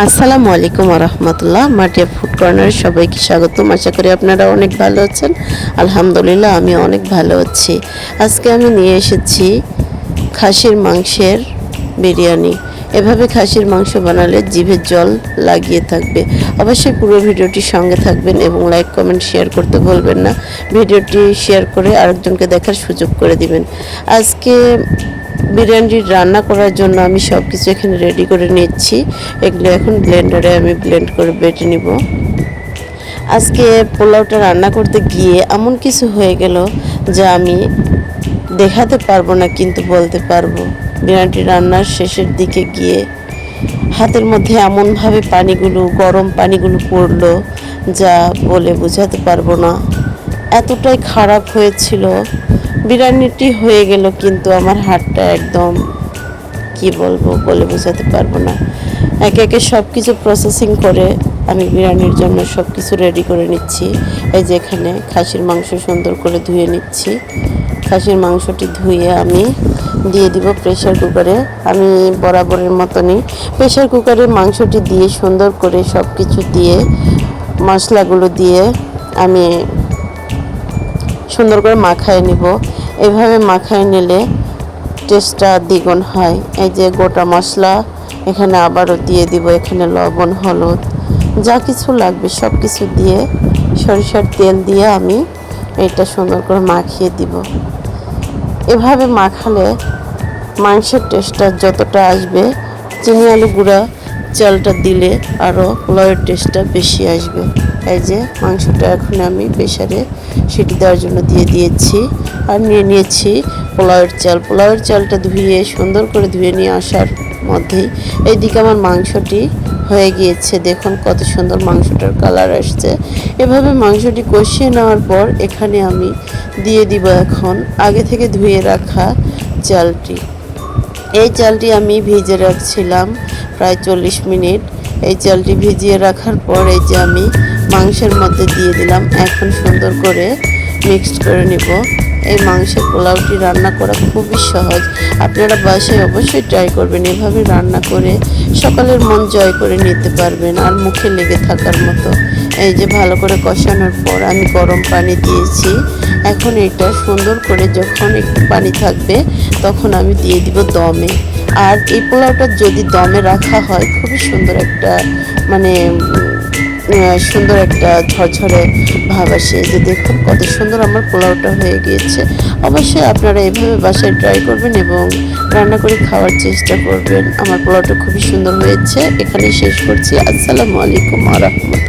আসসালামু আলাইকুম রহমতুল্লাহ। মাটিয়া ফুড কর্নারে সবাইকে স্বাগতম। আশা করি আপনারা অনেক ভালো আছেন। আলহামদুলিল্লাহ আমি অনেক ভালো আছি। আজকে আমি নিয়ে এসেছি খাসির মাংসের বিরিয়ানি। এভাবে খাসির মাংস বানালে জিভে জল লাগিয়ে থাকবে। অবশ্যই পুরো ভিডিওটির সঙ্গে থাকবেন এবং লাইক কমেন্ট শেয়ার করতে ভুলবেন না। ভিডিওটি শেয়ার করে আরেকজনকে দেখার সুযোগ করে দিবেন। আজকে বিরিয়ানি রান্না করার জন্য আমি সব কিছু এখানে রেডি করে নিচ্ছি। এগুলো এখন ব্লেন্ডারে আমি ব্লেন্ড করে বেটে নিব। আজকে পোলাওটা রান্না করতে গিয়ে এমন কিছু হয়ে গেল যা আমি দেখাতে পারবো না, কিন্তু বলতে পারবো। বিরিয়ানিটি রান্নার শেষের দিকে গিয়ে হাতের মধ্যে এমনভাবে গরম পানিগুলো পড়লো যা বলে বোঝাতে পারবো না। এতটাই খারাপ হয়েছিল। বিরিয়ানিটি হয়ে গেল, কিন্তু আমার হাতটা একদম কি বলবো বলে বোঝাতে পারবো না। একে একে সব কিছু প্রসেসিং করে আমি বিরিয়ানির জন্য সব কিছু রেডি করে নিচ্ছি। এই যে এখানে খাসির মাংস সুন্দর করে ধুয়ে নিচ্ছি। খাসির মাংসটি ধুয়ে আমি দিয়ে দিব প্রেশার কুকারে। আমি বরাবরের মতনই প্রেশার কুকারে মাংসটি দিয়ে সুন্দর করে সব কিছু দিয়ে মশলাগুলো দিয়ে আমি সুন্দর করে মাখায় নিব। এভাবে মাখায় নিলে টেস্টটা দ্বিগুণ হয়। এই যে গোটা মশলা এখানে আবারও দিয়ে দিব। এখানে লবণ, হলুদ যা কিছু লাগবে সব কিছু দিয়ে সরিষার তেল দিয়ে আমি এটা সুন্দর করে মাখিয়ে দিব। এভাবে মাখালে মাংসের টেস্টটা যতটা আসবে, চিনি আলু গুঁড়া চালটা দিলে আরও পোলাওয়ের টেস্টটা বেশি আসবে। এই যে মাংসটা এখন আমি প্রেসারে সিটি দেওয়ার জন্য দিয়ে দিয়েছি। আর নিয়ে নিয়েছি পোলাওয়ের চাল। পোলাওয়ের চালটা ধুয়ে সুন্দর করে ধুয়ে নিয়ে আসার মধ্যেই এইদিকে আমার মাংসটি হয়ে গিয়েছে। দেখুন কত সুন্দর মাংসটার কালার আসছে। এভাবে মাংসটি কষিয়ে নেওয়ার পর এখানে আমি দিয়ে দিব এখন আগে থেকে ধুয়ে রাখা চালটি। এই চালটি আমি ভিজে রাখছিলাম প্রায় 40 মিনিট। এই চালটি ভিজিয়ে রাখার পর এই যে আমি মাংসের মধ্যে দিয়ে দিলাম। এখন সুন্দর করে মিক্সড করে নিব। এই মাংসের পোলাওটি রান্না করা খুবই সহজ। আপনারা বাসায় অবশ্যই ট্রাই করবেন। এভাবে রান্না করে সকালের মন জয় করে নিতে পারবেন, আর মুখে লেগে থাকার মতো। এই যে ভালো করে কষানোর পর আমি গরম পানি দিয়েছি। এখন এটা সুন্দর করে যখন একটু পানি থাকবে তখন আমি দিয়ে দিব দমে। আর এই পোলাওটা যদি দমে রাখা হয় খুবই সুন্দর একটা ঝরঝরে ভাব আসে। যে দেখুন কত সুন্দর আমার পোলাওটা হয়ে গিয়েছে। অবশ্যই আপনারা এইভাবে বাসায় ট্রাই করবেন এবং রান্না করে খাওয়ার চেষ্টা করবেন। আমার পোলাওটা খুবই সুন্দর হয়েছে। এখানেই শেষ করছি। আসসালামু আলাইকুম ওয়া রাহমাতুল্লাহ।